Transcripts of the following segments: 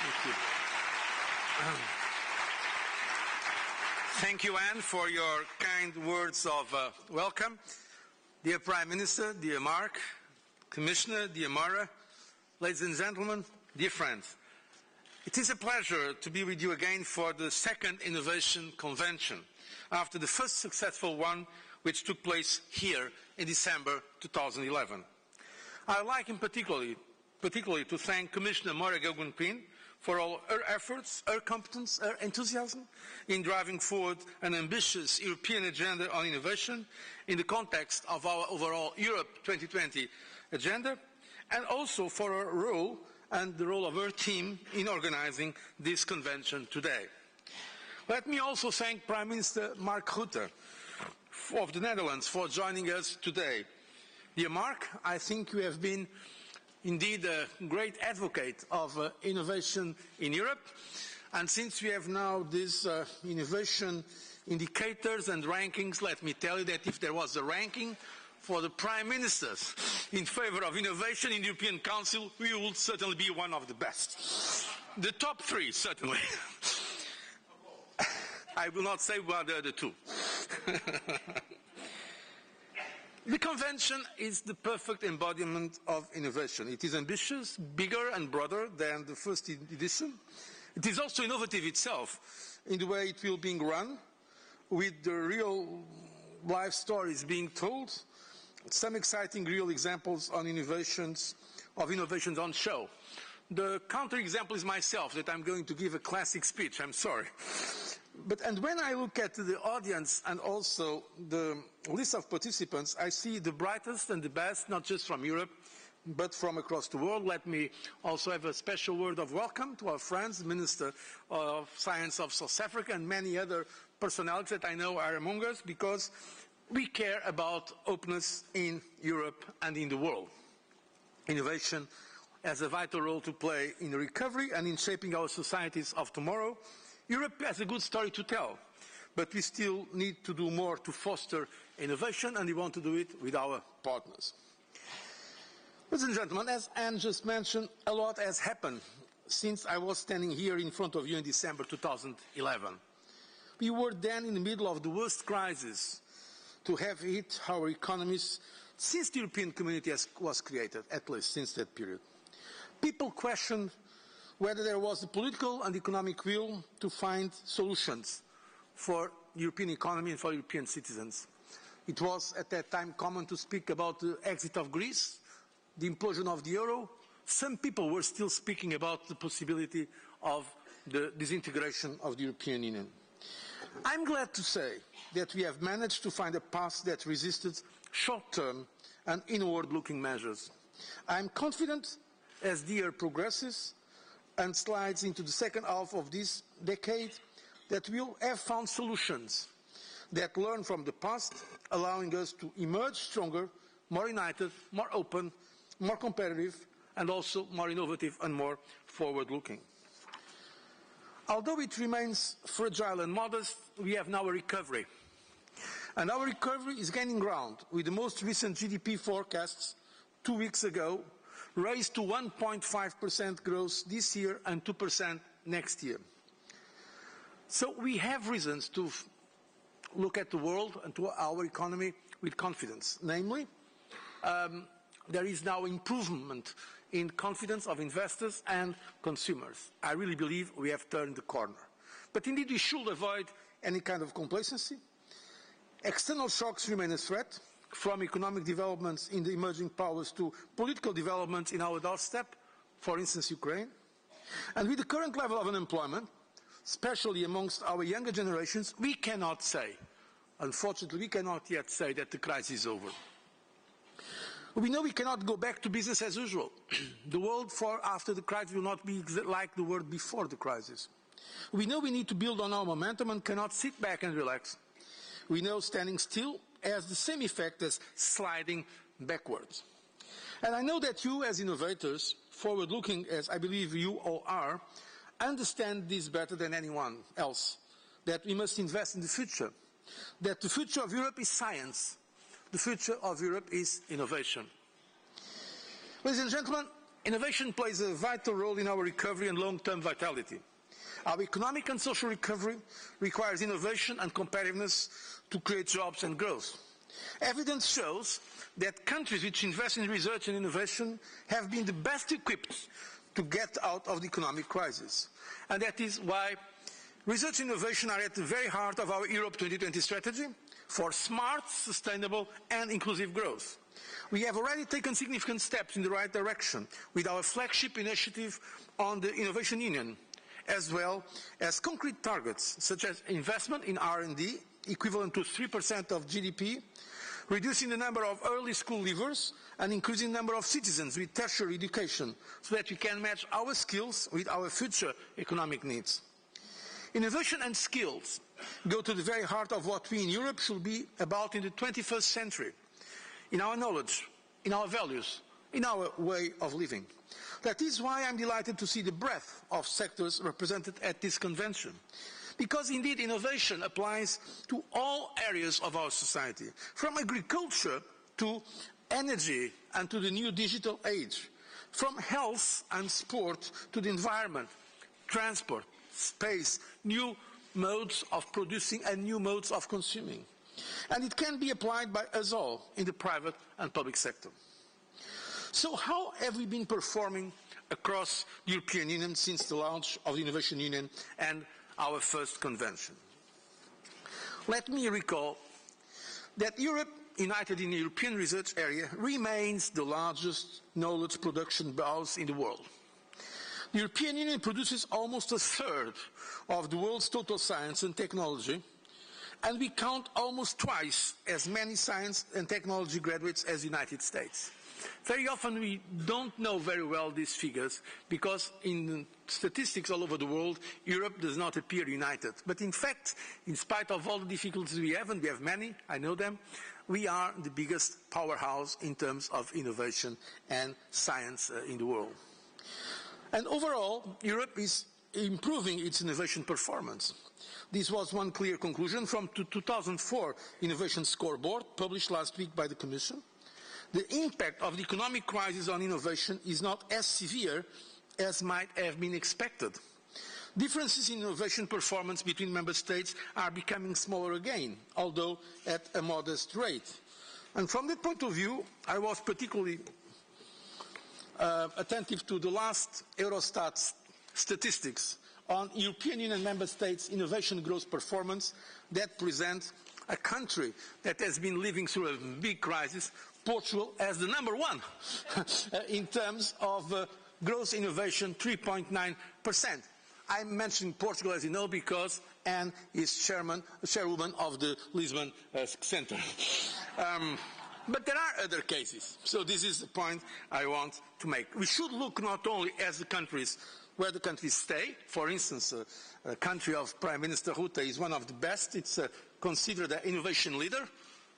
Thank you. Thank you, Anne, for your kind words of welcome. Dear Prime Minister, dear Mark, Commissioner, dear Mara, ladies and gentlemen, dear friends. It is a pleasure to be with you again for the second Innovation Convention, after the first successful one which took place here in December 2011. I would like in particularly to thank Commissioner Mara Gilgan-Quinn for all her efforts, her competence, her enthusiasm in driving forward an ambitious European agenda on innovation in the context of our overall Europe 2020 agenda, and also for her role and the role of her team in organizing this convention today. Let me also thank Prime Minister Mark Rutte of the Netherlands for joining us today. Dear Mark, I think you have been indeed a great advocate of innovation in Europe, and since we have now these innovation indicators and rankings, let me tell you that if there was a ranking for the Prime Ministers in favor of innovation in the European Council, we would certainly be one of the best. The top three, certainly. I will not say what the other two. The convention is the perfect embodiment of innovation. It is ambitious, bigger and broader than the first edition. It is also innovative itself in the way it will be run, with the real life stories being told, some exciting real examples on innovations on show. The counter-example is myself, that I'm going to give a classic speech, I'm sorry. And when I look at the audience and also the list of participants, I see the brightest and the best, not just from Europe, but from across the world. Let me also have a special word of welcome to our friends, the Minister of Science of South Africa and many other personalities that I know are among us, because we care about openness in Europe and in the world. Innovation has a vital role to play in the recovery and in shaping our societies of tomorrow. Europe has a good story to tell, but we still need to do more to foster innovation, and we want to do it with our partners. Ladies and gentlemen, as Anne just mentioned, a lot has happened since I was standing here in front of you in December 2011. We were then in the middle of the worst crisis to have hit our economies since the European community was created, at least since that period. People questioned whether there was the political and economic will to find solutions for the European economy and for European citizens. It was at that time common to speak about the exit of Greece, the implosion of the euro. Some people were still speaking about the possibility of the disintegration of the European Union. I'm glad to say that we have managed to find a path that resisted short-term and inward-looking measures. I'm confident as the year progresses and slides into the second half of this decade that we'll have found solutions that learn from the past, allowing us to emerge stronger, more united, more open, more competitive, and also more innovative and more forward-looking. Although it remains fragile and modest, we have now a recovery. And our recovery is gaining ground, with the most recent GDP forecasts 2 weeks ago raised to 1.5% growth this year and 2% next year. So we have reasons to look at the world and to our economy with confidence. Namely, there is now improvement in confidence of investors and consumers. I really believe we have turned the corner. But indeed, we should avoid any kind of complacency. External shocks remain a threat, from economic developments in the emerging powers to political developments in our doorstep, for instance, Ukraine. And with the current level of unemployment, especially amongst our younger generations, we cannot say, unfortunately, we cannot yet say that the crisis is over. We know we cannot go back to business as usual. The world after the crisis will not be like the world before the crisis. We know we need to build on our momentum and cannot sit back and relax. We know standing still has the same effect as sliding backwards. And I know that you, as innovators, forward-looking as I believe you all are, understand this better than anyone else, that we must invest in the future, that the future of Europe is science, the future of Europe is innovation. Ladies and gentlemen, Innovation plays a vital role in our recovery and long-term vitality. Our economic and social recovery requires innovation and competitiveness to create jobs and growth. Evidence shows that countries which invest in research and innovation have been the best equipped to get out of the economic crisis. And that is why research and innovation are at the very heart of our Europe 2020 strategy for smart, sustainable and inclusive growth. We have already taken significant steps in the right direction with our flagship initiative on the Innovation Union, as well as concrete targets such as investment in R&D equivalent to 3% of GDP, reducing the number of early school leavers and increasing the number of citizens with tertiary education so that we can match our skills with our future economic needs. Innovation and skills go to the very heart of what we in Europe should be about in the 21st century, in our knowledge, in our values, in our way of living. That is why I'm delighted to see the breadth of sectors represented at this convention. Because indeed innovation applies to all areas of our society, from agriculture to energy and to the new digital age, from health and sport to the environment, transport, space, new modes of producing and new modes of consuming. And it can be applied by us all in the private and public sector. So how have we been performing across the European Union since the launch of the Innovation Union and our first convention? Let me recall that Europe, united in the European research area, remains the largest knowledge production base in the world. The European Union produces almost a third of the world's total science and technology, and we count almost twice as many science and technology graduates as the United States. Very often we don't know very well these figures because in statistics all over the world, Europe does not appear united. But in fact, in spite of all the difficulties we have, and we have many, I know them, we are the biggest powerhouse in terms of innovation and science in the world. And overall, Europe is improving its innovation performance. This was one clear conclusion from the 2004 Innovation Scoreboard, published last week by the Commission. The impact of the economic crisis on innovation is not as severe as might have been expected. Differences in innovation performance between member states are becoming smaller again, although at a modest rate. And from that point of view, I was particularly attentive to the last Eurostat statistics on European Union member states' innovation growth performance that present a country that has been living through a big crisis, Portugal, as the number one in terms of gross innovation, 3.9%. I'm mentioning Portugal, as you know, because Anne is chairwoman of the Lisbon Center. But there are other cases, so this is the point I want to make. We should look not only at the countries where the countries stay. For instance, a country of Prime Minister Rutte is one of the best. It's considered an innovation leader.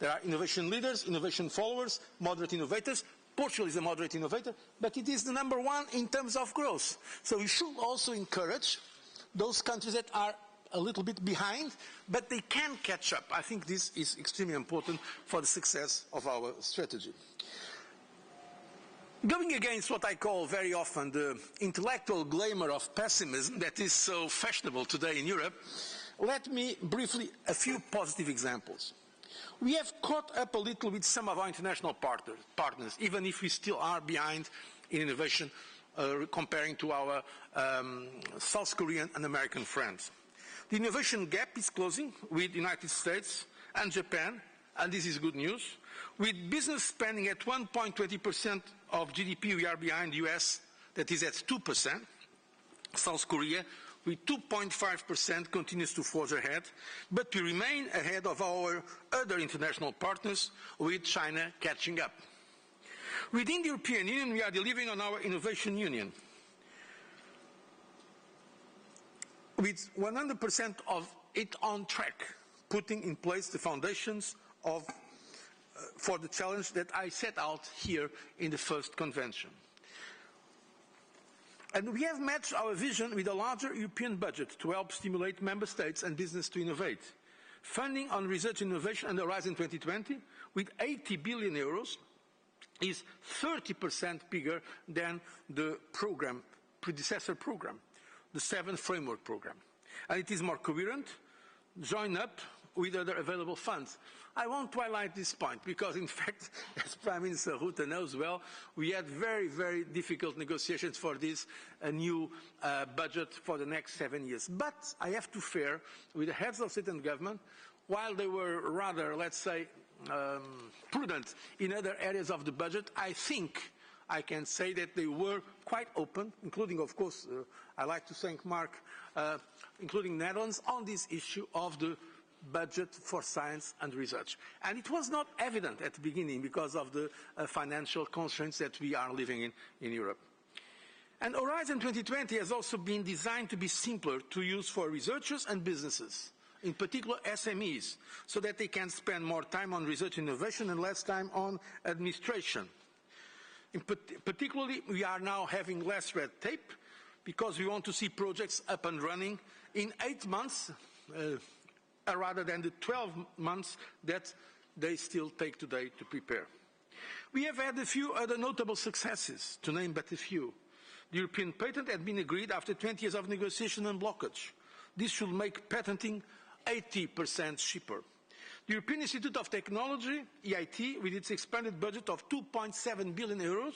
There are innovation leaders, innovation followers, moderate innovators. Portugal is a moderate innovator, but it is the number one in terms of growth. So we should also encourage those countries that are a little bit behind, but they can catch up. I think this is extremely important for the success of our strategy. Going against what I call very often the intellectual glamour of pessimism that is so fashionable today in Europe, let me briefly a few positive examples. We have caught up a little with some of our international partners, even if we still are behind in innovation comparing to our South Korean and American friends. The innovation gap is closing with the United States and Japan, and this is good news. With business spending at 1.20% of GDP, we are behind the US, that is at 2%. South Korea, with 2.5%, continues to forge ahead, but we remain ahead of our other international partners, with China catching up. Within the European Union, we are delivering on our Innovation Union, with 100% of it on track, putting in place the foundations for the challenge that I set out here in the first convention. And we have matched our vision with a larger European budget to help stimulate member states and business to innovate. Funding on research and innovation and Horizon 2020 with 80 billion euros is 30% bigger than the predecessor program, the 7th framework program. And it is more coherent, joined up with other available funds. I want to highlight this point because, in fact, as Prime Minister Rutte knows well, we had very, very difficult negotiations for this new budget for the next 7 years. But I have to fair with the heads of state and government, while they were rather, let's say, prudent in other areas of the budget, I think I can say that they were quite open, including, of course, I like to thank Mark, including Netherlands, on this issue of the budget for science and research. And it was not evident at the beginning because of the financial constraints that we are living in Europe. And Horizon 2020 has also been designed to be simpler to use for researchers and businesses, in particular SMEs, so that they can spend more time on research and innovation and less time on administration. Particularly, we are now having less red tape because we want to see projects up and running in 8 months rather than the 12 months that they still take today to prepare. We have had a few other notable successes, to name but a few. The European patent had been agreed after 20 years of negotiation and blockage. This should make patenting 80% cheaper. The European Institute of Technology, EIT, with its expanded budget of 2.7 billion euros,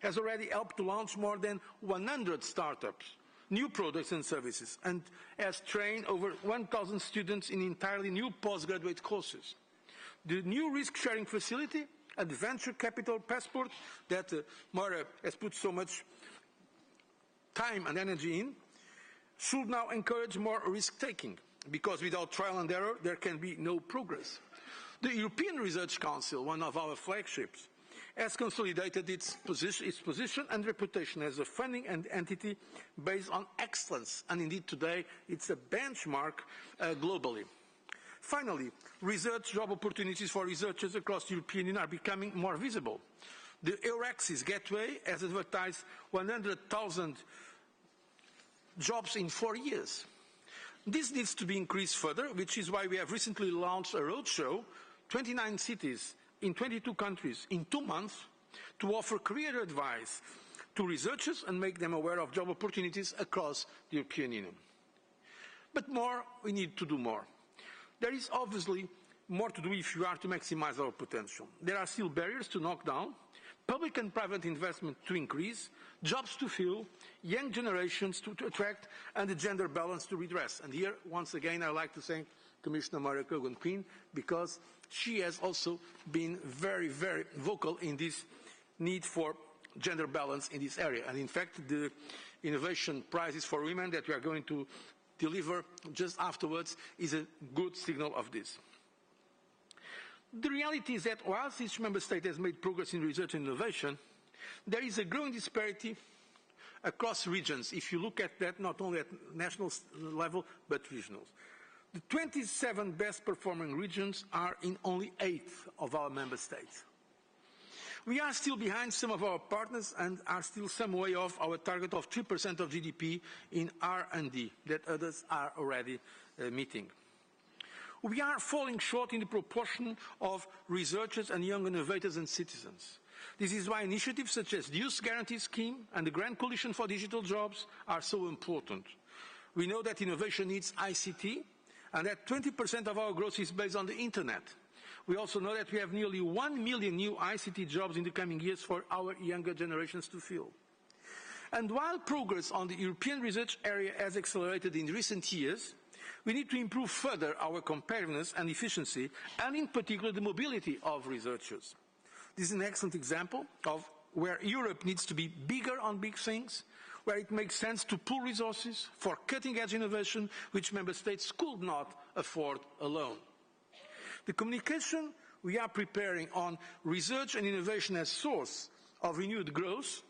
has already helped to launch more than 100 startups, new products and services, and has trained over 1,000 students in entirely new postgraduate courses. The new risk-sharing facility and the venture capital passport that Mara has put so much time and energy in should now encourage more risk-taking, because without trial and error there can be no progress. The European Research Council, one of our flagships, has consolidated its position and reputation as a funding entity based on excellence, and indeed today it's a benchmark globally. Finally, research job opportunities for researchers across the European Union are becoming more visible. The Eurexis Gateway has advertised 100,000 jobs in 4 years. This needs to be increased further, which is why we have recently launched a roadshow, 29 cities in 22 countries in 2 months, to offer career advice to researchers and make them aware of job opportunities across the European Union. But we need to do more. There is obviously more to do if we are to maximize our potential. There are still barriers to knock down, public and private investment to increase, jobs to fill, young generations to attract, and the gender balance to redress. And here, once again, I would like to thank Commissioner Maria Kogan-Quinn, because she has also been very, very vocal in this need for gender balance in this area. And in fact, the innovation prizes for women that we are going to deliver just afterwards is a good signal of this. The reality is that whilst each member state has made progress in research and innovation, there is a growing disparity across regions, if you look at that not only at national level but regional. The 27 best performing regions are in only 8 of our member states. We are still behind some of our partners and are still some way off our target of 3% of GDP in R&D that others are already meeting. We are falling short in the proportion of researchers and young innovators and citizens. This is why initiatives such as the Youth Guarantee Scheme and the Grand Coalition for Digital Jobs are so important. We know that innovation needs ICT and that 20% of our growth is based on the Internet. We also know that we have nearly 1 million new ICT jobs in the coming years for our younger generations to fill. And while progress on the European research area has accelerated in recent years, we need to improve further our competitiveness and efficiency, and in particular the mobility of researchers. This is an excellent example of where Europe needs to be bigger on big things, where it makes sense to pool resources for cutting-edge innovation which member states could not afford alone. The communication we are preparing on research and innovation as source of renewed growth,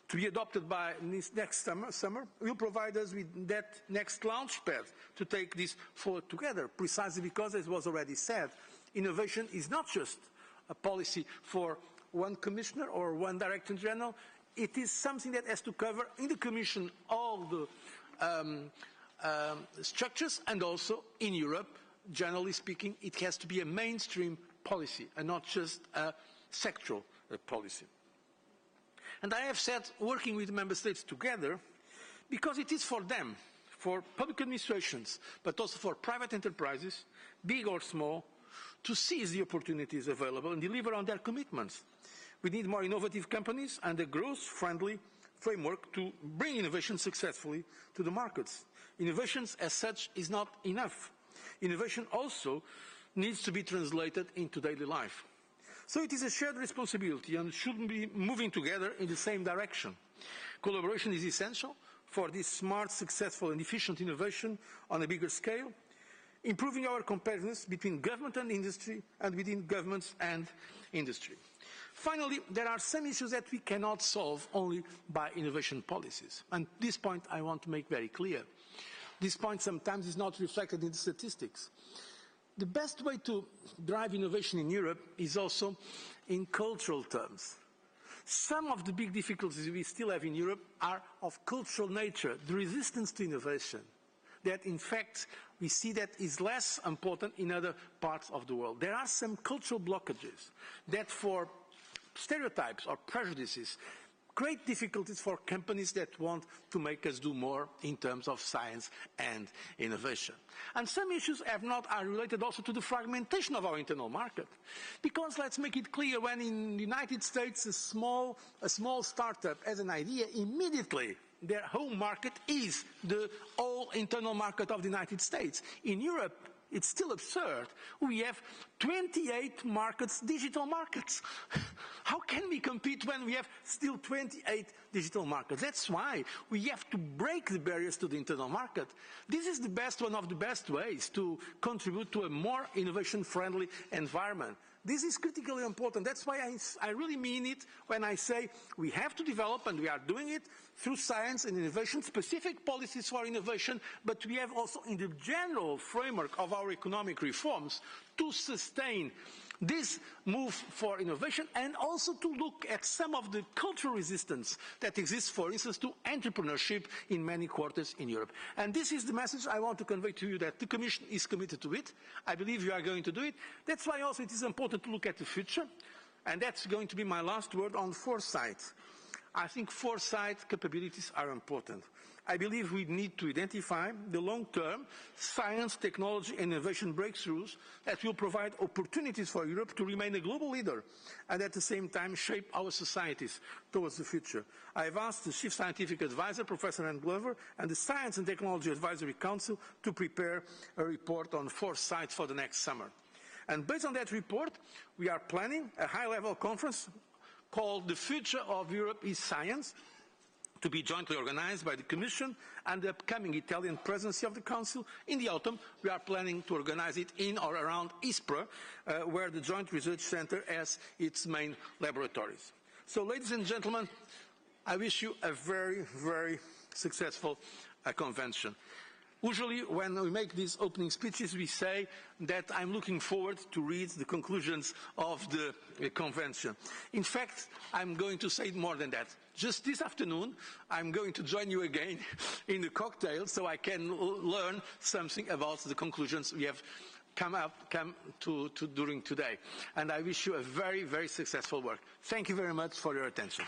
to be adopted by this next summer, will provide us with that next launchpad to take this forward together, precisely because, as was already said, innovation is not just a policy for one commissioner or one director general. It is something that has to cover in the Commission all the structures, and also in Europe, generally speaking, it has to be a mainstream policy and not just a sectoral policy. And I have said working with member states together because it is for them, for public administrations, but also for private enterprises, big or small, to seize the opportunities available and deliver on their commitments. We need more innovative companies and a growth-friendly framework to bring innovation successfully to the markets. Innovations as such is not enough. Innovation also needs to be translated into daily life. So it is a shared responsibility and should be moving together in the same direction. Collaboration is essential for this smart, successful and efficient innovation on a bigger scale, improving our competitiveness between government and industry and within governments and industry. Finally, there are some issues that we cannot solve only by innovation policies. And this point I want to make very clear. This point sometimes is not reflected in the statistics. The best way to drive innovation in Europe is also in cultural terms. Some of the big difficulties we still have in Europe are of cultural nature, the resistance to innovation, that in fact we see that is less important in other parts of the world. There are some cultural blockages that for stereotypes or prejudices create difficulties for companies that want to make us do more in terms of science and innovation. And some issues are related also to the fragmentation of our internal market. Because let's make it clear, when in the United States a small startup has an idea, immediately their home market is the whole internal market of the United States. In Europe, it's still absurd. We have 28 markets, digital markets. How can we compete when we have still 28 digital markets? That's why we have to break the barriers to the internal market. This is one of the best ways to contribute to a more innovation-friendly environment. This is critically important. That's why I really mean it when I say we have to develop, and we are doing it through science and innovation, specific policies for innovation, but we have also in the general framework of our economic reforms to sustain this move for innovation and also to look at some of the cultural resistance that exists, for instance, to entrepreneurship in many quarters in Europe. And this is the message I want to convey to you, that the Commission is committed to it. I believe you are going to do it. That's why also it is important to look at the future. And that's going to be my last word on foresight. I think foresight capabilities are important. I believe we need to identify the long-term science, technology and innovation breakthroughs that will provide opportunities for Europe to remain a global leader and at the same time shape our societies towards the future. I have asked the Chief Scientific Advisor, Professor Anne Glover, and the Science and Technology Advisory Council to prepare a report on foresight for the next summer. And based on that report, we are planning a high-level conference called The Future of Europe is Science, to be jointly organized by the Commission and the upcoming Italian presidency of the Council. In the autumn, we are planning to organize it in or around Ispra, where the Joint Research Centre has its main laboratories. So, ladies and gentlemen, I wish you a very, very successful convention. Usually, when we make these opening speeches, we say that I'm looking forward to read the conclusions of the convention. In fact, I'm going to say more than that. Just this afternoon, I'm going to join you again in the cocktail so I can learn something about the conclusions we have come to during today. And I wish you a very, very successful work. Thank you very much for your attention.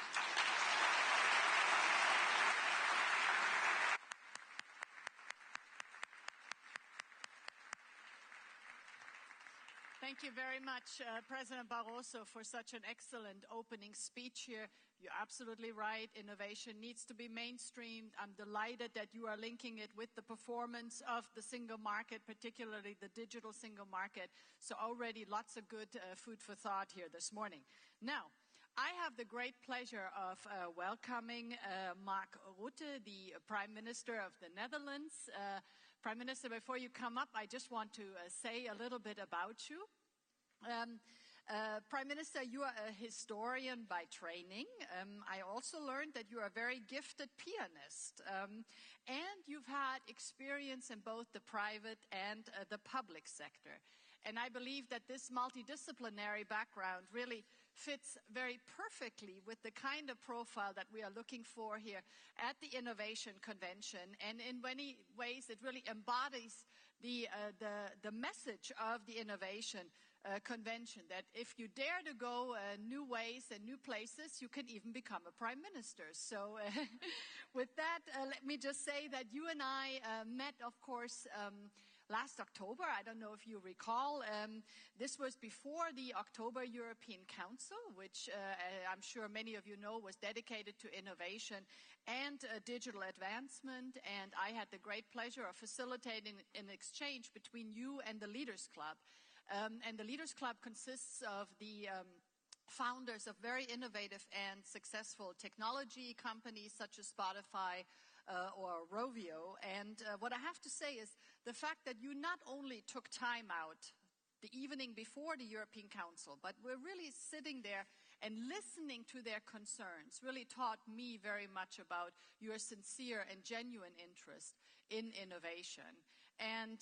Thank you very much, President Barroso, for such an excellent opening speech here. You're absolutely right. Innovation needs to be mainstreamed. I'm delighted that you are linking it with the performance of the single market, particularly the digital single market. So already lots of good food for thought here this morning. Now, I have the great pleasure of welcoming Mark Rutte, the Prime Minister of the Netherlands. Prime Minister, before you come up, I just want to say a little bit about you. Prime Minister, you are a historian by training. I also learned that you are a very gifted pianist. And you've had experience in both the private and the public sector. And I believe that this multidisciplinary background really fits very perfectly with the kind of profile that we are looking for here at the Innovation Convention. And in many ways, it really embodies the message of the innovation convention, that if you dare to go new ways and new places, you can even become a prime minister. So with that, let me just say that you and I met, of course, last October. I don't know if you recall. This was before the October European Council, which I'm sure many of you know was dedicated to innovation and digital advancement. And I had the great pleasure of facilitating an exchange between you and the Leaders Club. And the Leaders Club consists of the founders of very innovative and successful technology companies such as Spotify or Rovio. And what I have to say is the fact that you not only took time out the evening before the European Council, but we're really sitting there and listening to their concerns really taught me very much about your sincere and genuine interest in innovation. And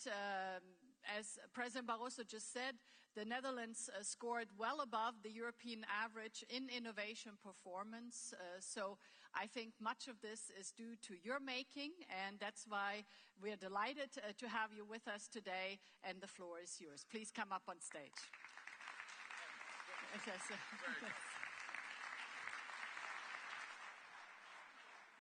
as President Barroso just said, the Netherlands scored well above the European average in innovation performance. So I think much of this is due to your making, and that's why we're delighted to have you with us today, and the floor is yours. Please come up on stage. Very good.